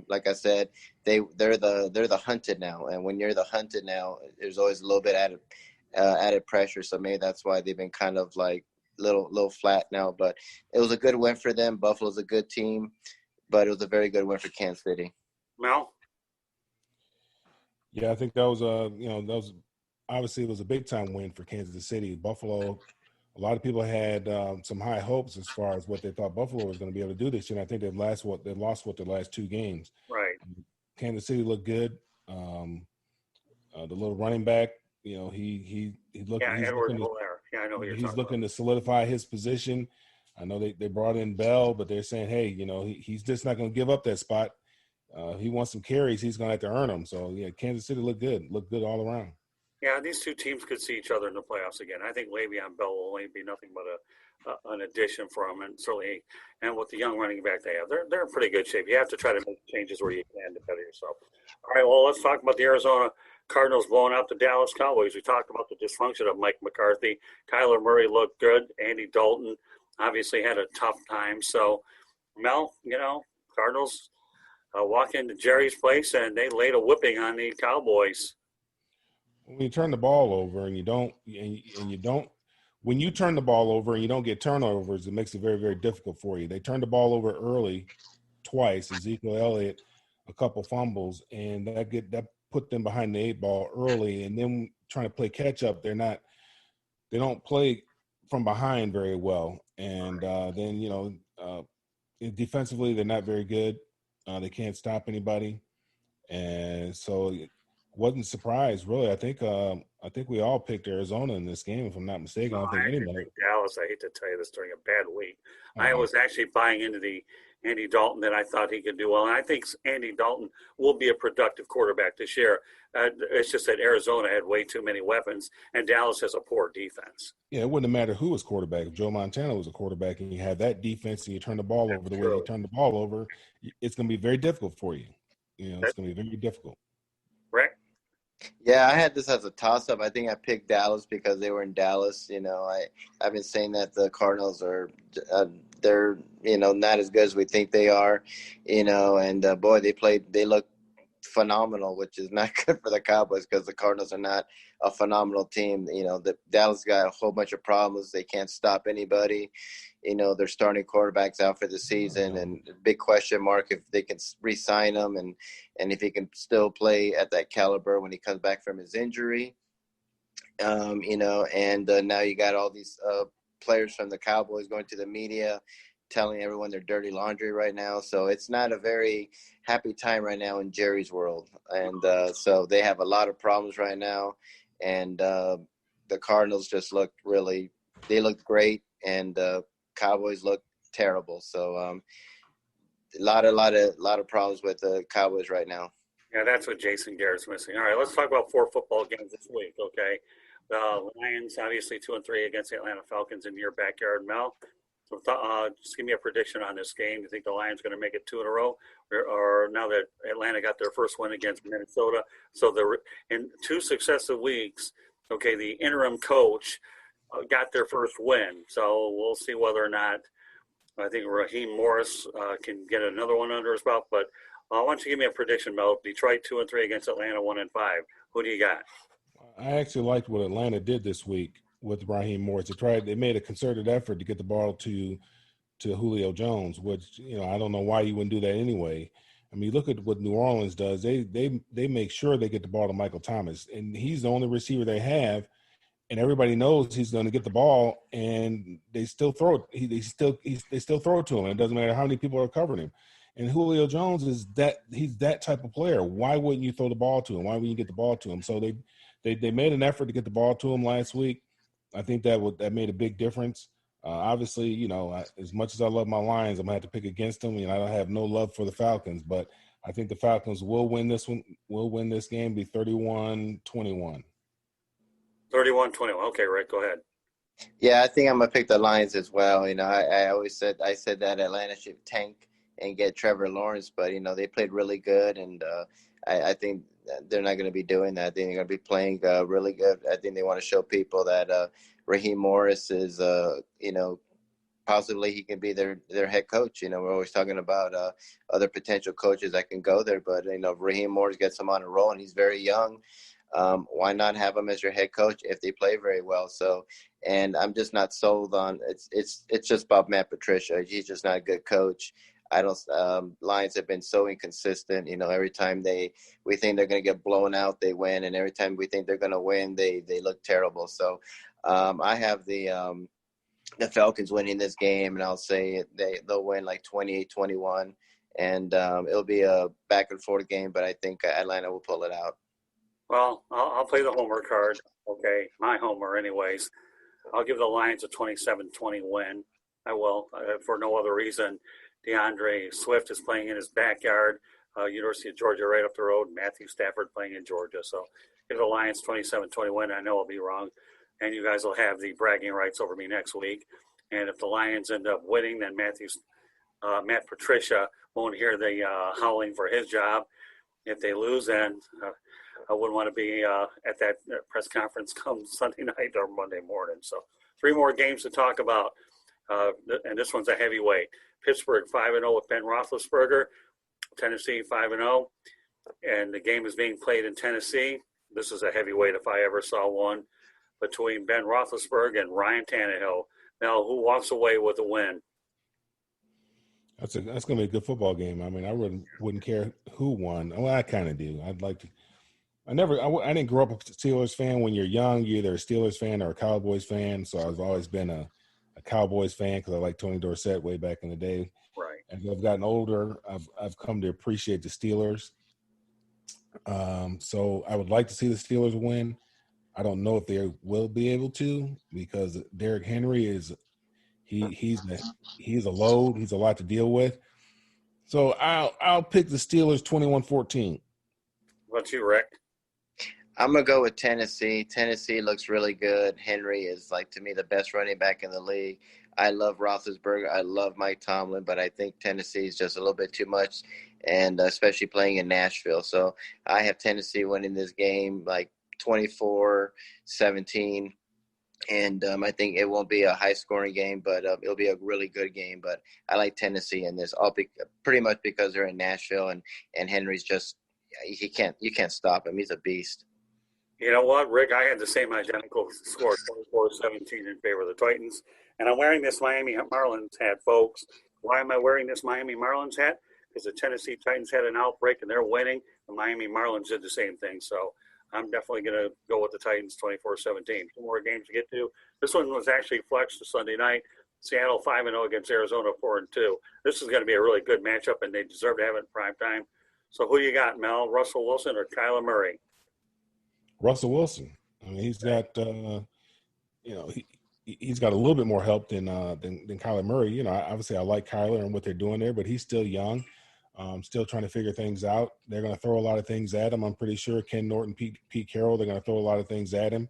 Like I said, they're the hunted now, and when you're the hunted now, there's always a little bit added pressure. So maybe that's why they've been kind of like little flat now. But it was a good win for them. Buffalo's a good team, but it was a very good win for Kansas City. Mel? Yeah, I think that was obviously it was a big time win for Kansas City. Buffalo. A lot of people had some high hopes as far as what they thought Buffalo was going to be able to do this year. And I think they lost their last 2 games. Right. Kansas City looked good. The little running back, he looked. Yeah, Edward Hilaire. Yeah, I know who you're talking about. He's looking to solidify his position. I know they brought in Bell, but they're saying, hey, he's just not going to give up that spot. He wants some carries. He's going to have to earn them. So yeah, Kansas City looked good all around. Yeah, these 2 teams could see each other in the playoffs again. I think Le'Veon Bell will only be nothing but an addition for them, and certainly, and with the young running back they have, they're in pretty good shape. You have to try to make changes where you can to better yourself. All right, well, let's talk about the Arizona Cardinals blowing out the Dallas Cowboys. We talked about the dysfunction of Mike McCarthy. Kyler Murray looked good. Andy Dalton obviously had a tough time. So, Mel, Cardinals walk into Jerry's place and they laid a whipping on the Cowboys. When you turn the ball over and you don't, when you turn the ball over and you don't get turnovers, it makes it very, very difficult for you. They turned the ball over early twice. Ezekiel Elliott, a couple fumbles, and that put them behind the 8 ball early. And then trying to play catch up, they don't play from behind very well. And then defensively they're not very good. They can't stop anybody, and so. Wasn't surprised, really. I think we all picked Arizona in this game, if I'm not mistaken. No, I don't think anybody. Dallas. I hate to tell you this during a bad week. I was actually buying into the Andy Dalton that I thought he could do well, and I think Andy Dalton will be a productive quarterback this year. It's just that Arizona had way too many weapons, and Dallas has a poor defense. Yeah, it wouldn't matter who was quarterback. If Joe Montana was a quarterback, and you have that defense, and you turn the ball over the way you turn the ball over, it's going to be very difficult for you. It's going to be very difficult. Rick? Yeah, I had this as a toss-up. I think I picked Dallas because they were in Dallas. I've been saying that the Cardinals are they're not as good as we think they are. And boy, they look phenomenal, which is not good for the Cowboys because the Cardinals are not a phenomenal team. The Dallas got a whole bunch of problems. They can't stop anybody. They're starting quarterbacks out for the season, and a big question mark if they can re-sign him and if he can still play at that caliber when he comes back from his injury. And now you got all these players from the Cowboys going to the media telling everyone their dirty laundry right now. So it's not a very happy time right now in Jerry's world. And so they have a lot of problems right now. And the Cardinals just looked great. And Cowboys look terrible. So a lot of problems with the Cowboys right now. Yeah, that's what Jason Garrett's missing. All right, let's talk about 4 football games this week, okay? The Lions, obviously 2-3 against the Atlanta Falcons in your backyard, Mel. So just give me a prediction on this game. Do you think the Lions are going to make it 2 in a row? Or now that Atlanta got their first win against Minnesota, so they're in 2 successive weeks, okay, the interim coach got their first win. So we'll see whether or not I think Raheem Morris can get another one under his belt. But why don't you give me a prediction, Mel? Detroit 2-3 against Atlanta 1-5. Who do you got? I actually liked what Atlanta did this week with Raheem Morris. They made a concerted effort to get the ball to Julio Jones, which I don't know why you wouldn't do that anyway. I mean, look at what New Orleans does. They make sure they get the ball to Michael Thomas, and he's the only receiver they have, and everybody knows he's going to get the ball, and they still throw it. They still throw it to him. It doesn't matter how many people are covering him. And Julio Jones he's that type of player. Why wouldn't you throw the ball to him? Why wouldn't you get the ball to him? So they made an effort to get the ball to him last week. I think that made a big difference. Obviously, as much as I love my Lions, I'm going to have to pick against them. I don't have no love for the Falcons, but I think the Falcons will win this one. Will win this game, be 31-21. 31-21. Okay, Rick, go ahead. Yeah, I think I'm going to pick the Lions as well. I always said that Atlanta should tank and get Trevor Lawrence, but, they played really good, and I think they're not going to be doing that. I think they're going to be playing really good. I think they want to show people that Raheem Morris is, possibly he can be their head coach. We're always talking about other potential coaches that can go there, but, Raheem Morris gets him on a roll, and he's very young. Why not have him as your head coach if they play very well? So, and I'm just not sold on it's just about Matt Patricia. He's just not a good coach. Lions have been so inconsistent. Every time we think they're going to get blown out, they win, and every time we think they're going to win, they look terrible. So, I have the Falcons winning this game, and I'll say they'll win like 28-21, and it'll be a back and forth game, but I think Atlanta will pull it out. Well, I'll play the homer card. Okay, my homer, anyways. I'll give the Lions a 27-20 win. I will, for no other reason. DeAndre Swift is playing in his backyard. University of Georgia right up the road. Matthew Stafford playing in Georgia. So give the Lions 27-20 win. I know I'll be wrong. And you guys will have the bragging rights over me next week. And if the Lions end up winning, then Matt Patricia won't hear the howling for his job. If they lose, then I wouldn't want to be at that press conference come Sunday night or Monday morning. So 3 more games to talk about. And this one's a heavyweight. Pittsburgh 5-0 with Ben Roethlisberger. Tennessee 5-0. And the game is being played in Tennessee. This is a heavyweight if I ever saw one, between Ben Roethlisberger and Ryan Tannehill. Now, who walks away with a win? That's going to be a good football game. I mean, I wouldn't care who won. Well, I kind of do. I'd like to. I didn't grow up a Steelers fan. When you're young, you're either a Steelers fan or a Cowboys fan. So I've always been a Cowboys fan because I like Tony Dorsett way back in the day. Right. As I've gotten older, I've come to appreciate the Steelers. So I would like to see the Steelers win. I don't know if they will be able to, because Derrick Henry is he's a load. He's a lot to deal with. So I'll pick the Steelers 21-14. What about you, Rick? I'm going to go with Tennessee. Tennessee looks really good. Henry is, to me, the best running back in the league. I love Roethlisberger. I love Mike Tomlin, but I think Tennessee is just a little bit too much, and especially playing in Nashville. So I have Tennessee winning this game 24-17. And I think it won't be a high-scoring game, but it'll be a really good game. But I like Tennessee in this, pretty much because they're in Nashville, and Henry's just You can't stop him. He's a beast. You know what, Rick? I had the same identical score, 24-17 in favor of the Titans. And I'm wearing this Miami Marlins hat, folks. Why am I wearing this Miami Marlins hat? Because the Tennessee Titans had an outbreak and they're winning. The Miami Marlins did the same thing. So I'm definitely going to go with the Titans 24-17. Two more games to get to. This one was actually flexed to Sunday night. Seattle 5-0 against Arizona 4-2. This is going to be a really good matchup, and they deserve to have it in prime time. So who you got, Mel? Russell Wilson or Kyler Murray? Russell Wilson. I mean, he's got he's got a little bit more help than Kyler Murray. You know, obviously I like Kyler and what they're doing there, but he's still young, still trying to figure things out. They're going to throw a lot of things at him. I'm pretty sure Ken Norton, Pete Carroll, they're going to throw a lot of things at him.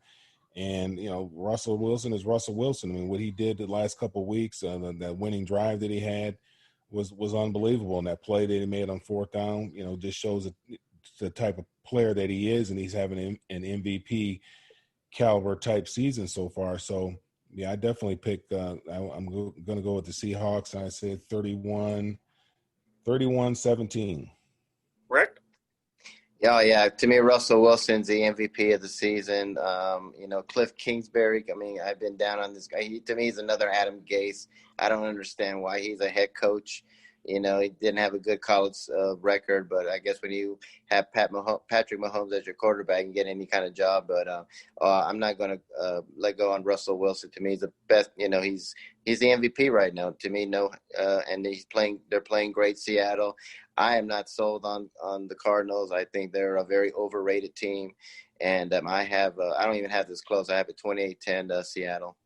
And, you know, Russell Wilson is Russell Wilson. I mean, what he did the last couple of weeks, that winning drive that he had was unbelievable. And that play that he made on fourth down, you know, just shows the type of player that he is, and he's having an MVP caliber type season so far. So, yeah, I definitely pick I'm going to go with the Seahawks. And I said 31-17. Rick? Yeah. To me, Russell Wilson's the MVP of the season. You know, Cliff Kingsbury. I mean, I've been down on this guy. To me, he's another Adam Gase. I don't understand why he's a head coach. You know, he didn't have a good college record, but I guess when you have Patrick Mahomes as your quarterback, you can get any kind of job. But I'm not going to let go on Russell Wilson. To me, he's the best. You know, he's the MVP right now. To me, and they're playing great Seattle. I am not sold on the Cardinals. I think they're a very overrated team, and I don't even have this close. I have a 28-10 Seattle.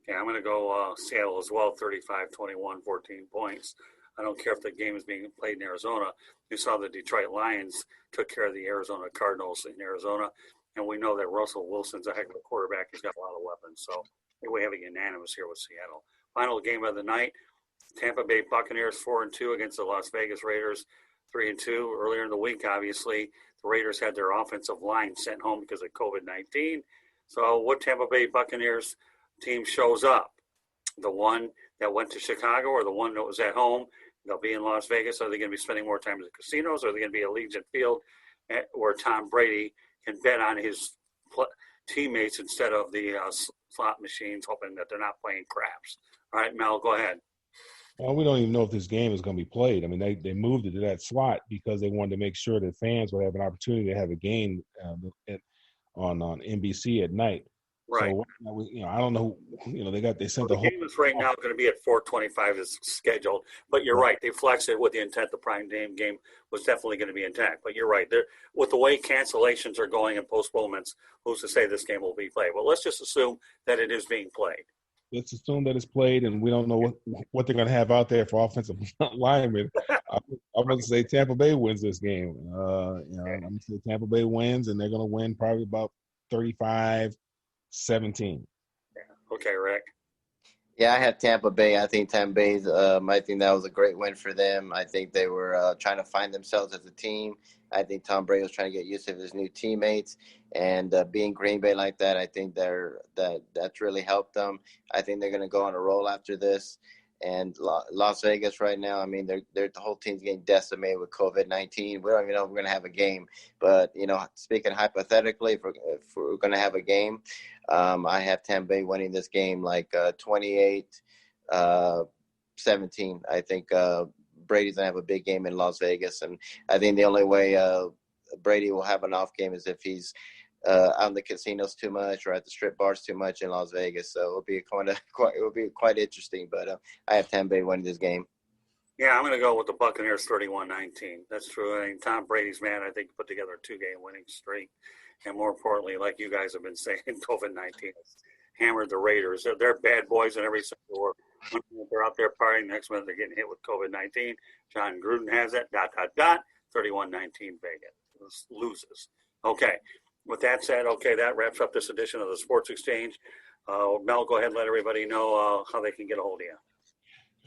Yeah, I'm going to go Seattle as well, 35-21, 14 points. I don't care if the game is being played in Arizona. You saw the Detroit Lions took care of the Arizona Cardinals in Arizona, and we know that Russell Wilson's a heck of a quarterback. He's got a lot of weapons. So we have a unanimous here with Seattle. Final game of the night, Tampa Bay Buccaneers 4-2 against the Las Vegas Raiders 3-2. Earlier in the week, obviously, the Raiders had their offensive line sent home because of COVID-19. So what Tampa Bay Buccaneers team shows up? The one that went to Chicago or the one that was at home? They'll be in Las Vegas. Are they going to be spending more time in the casinos? Or are they going to be at Allegiant Field where Tom Brady can bet on his teammates instead of the slot machines, hoping that they're not playing craps? All right, Mel, go ahead. Well, we don't even know if this game is going to be played. I mean, they moved it to that slot because they wanted to make sure that fans would have an opportunity to have a game on NBC at night. Right. So, you know, I don't know. You know, they sent the game is right now going to be at 4:25 as scheduled. But you're right. They flexed it with the intent the prime game was definitely going to be intact. But you're right. With the way cancellations are going and postponements, who's to say this game will be played? Well, let's just assume that it is being played. Let's assume that it's played, and we don't know what they're going to have out there for offensive linemen. I'm going to say Tampa Bay wins this game. You know, I'm going to say Tampa Bay wins, and they're going to win probably about 35-17. Okay, Rick. Yeah, I had Tampa Bay. I think Tampa Bay's. I think that was a great win for them. I think they were trying to find themselves as a team. I think Tom Brady was trying to get used to his new teammates, and being Green Bay like that, I think that's really helped them. I think they're going to go on a roll after this. And Las Vegas right now, I mean, the whole team's getting decimated with COVID-19. We don't even know if we're going to have a game. But, you know, speaking hypothetically, if we're going to have a game, I have Tampa Bay winning this game like 28-17. I think Brady's going to have a big game in Las Vegas. And I think the only way Brady will have an off game is if he's on the casinos too much or at the strip bars too much in Las Vegas. So it'll be quite interesting. But I have Tampa Bay winning this game. Yeah, I'm going to go with the Buccaneers 31-19. That's true. I mean, Tom Brady's man, I think, put together a 2-game winning streak. And more importantly, like you guys have been saying, COVID-19 has hammered the Raiders. They're bad boys in every single word. One minute they're out there partying, next minute they're getting hit with COVID-19. John Gruden has it, ... 31-19 Vegas loses. Okay. With that said, okay, that wraps up this edition of the Sports Exchange. Mel, go ahead and let everybody know how they can get a hold of you.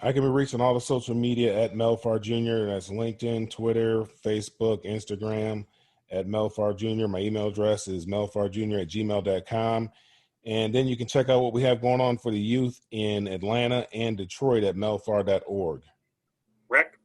I can be reached on all the social media at Mel Farr Jr. That's LinkedIn, Twitter, Facebook, Instagram at Mel Farr Jr. My email address is melfarjr@gmail.com. And then you can check out what we have going on for the youth in Atlanta and Detroit at melfar.org. Rick?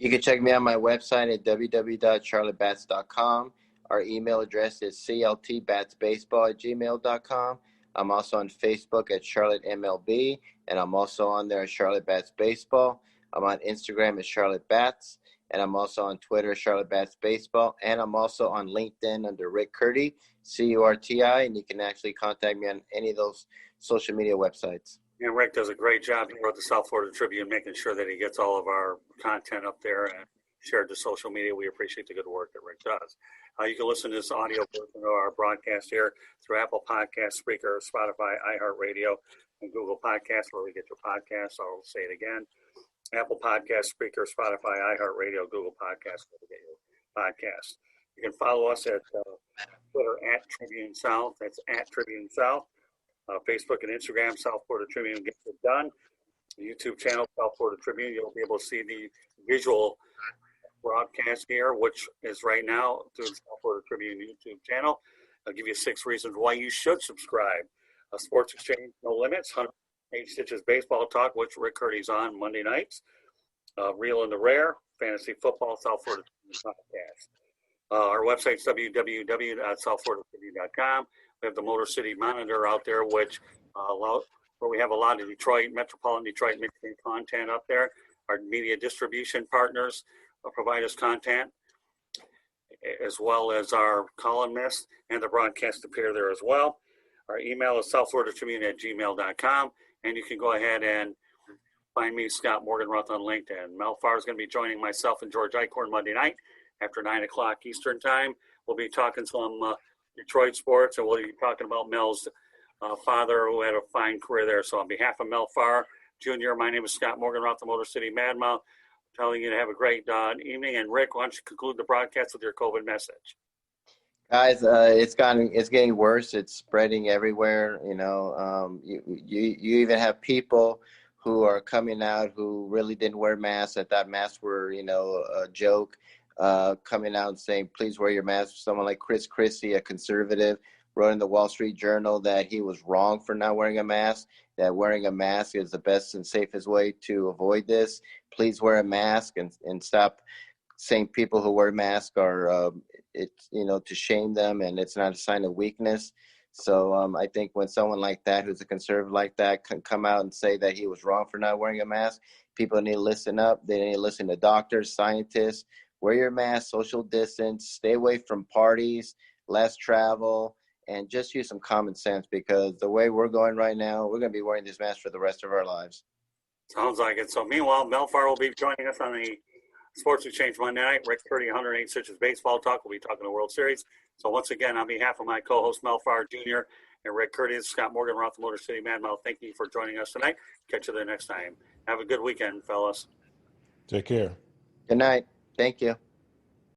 You can check me on my website at www.charlottebats.com. Our email address is cltbatsbaseball@gmail.com. I'm also on Facebook at Charlotte MLB, and I'm also on there at Charlotte Bats Baseball. I'm on Instagram at Charlotte Bats, and I'm also on Twitter at Charlotte Bats Baseball, and I'm also on LinkedIn under Rick Curti, Curti, and you can actually contact me on any of those social media websites. And Rick does a great job here at the South Florida Tribune, making sure that he gets all of our content up there and shared to social media. We appreciate the good work that Rick does. You can listen to this audio version of our broadcast here through Apple Podcasts, Spreaker, Spotify, iHeartRadio, and Google Podcasts, where we get your podcasts. I'll say it again. Apple Podcasts, Spreaker, Spotify, iHeartRadio, Google Podcasts, where we get your podcasts. You can follow us at Twitter at Tribune South. That's at Tribune South. Facebook and Instagram, South Florida Tribune Gets It Done. The YouTube channel, South Florida Tribune. You'll be able to see the visual broadcast here, which is right now through the South Florida Tribune YouTube channel. I'll give you 6 reasons why you should subscribe. Sports Exchange, No Limits, 108 Stitches Baseball Talk, which Rick Curti's on Monday nights. Real and the Rare, Fantasy Football, South Florida Tribune Podcast. Our website's www.southfloridatribune.com. We have the Motor City Monitor out there, which where we have a lot of metropolitan Detroit, Michigan content up there. Our media distribution partners provide us content, as well as our columnists, and the broadcasts appear there as well. Our email is southfloridatribune@gmail.com, and you can go ahead and find me, Scott Morganroth, on LinkedIn. Mel Farr is going to be joining myself and George Eichhorn Monday night after 9 o'clock Eastern time. We'll be talking some Detroit sports, and we'll be talking about Mel's father, who had a fine career there. So on behalf of Mel Farr Jr., my name is Scott Morganroth, the Motor City Madmouth, telling you to have a great evening. And Rick, why don't you conclude the broadcast with your COVID message? Guys, it's getting worse. It's spreading everywhere. You even have people who are coming out who really didn't wear masks. I thought masks were, a joke. Coming out and saying, please wear your mask. Someone like Chris Christie, a conservative, wrote in the Wall Street Journal that he was wrong for not wearing a mask, that wearing a mask is the best and safest way to avoid this. Please wear a mask and stop saying people who wear masks are, to shame them, and it's not a sign of weakness. So I think when someone like that, who's a conservative like that, can come out and say that he was wrong for not wearing a mask, people need to listen up. They need to listen to doctors, scientists. Wear your mask, social distance, stay away from parties, less travel, and just use some common sense, because the way we're going right now, we're going to be wearing this mask for the rest of our lives. Sounds like it. So meanwhile, Mel Farr will be joining us on the Sports Exchange Monday night. Rick Curti, 108 Stitches Baseball Talk. We'll be talking the World Series. So once again, on behalf of my co-host Mel Farr Jr. and Rick Curti, Scott Morganroth, the Motor City Madmouth, thank you for joining us tonight. Catch you there next time. Have a good weekend, fellas. Take care. Good night. Thank you.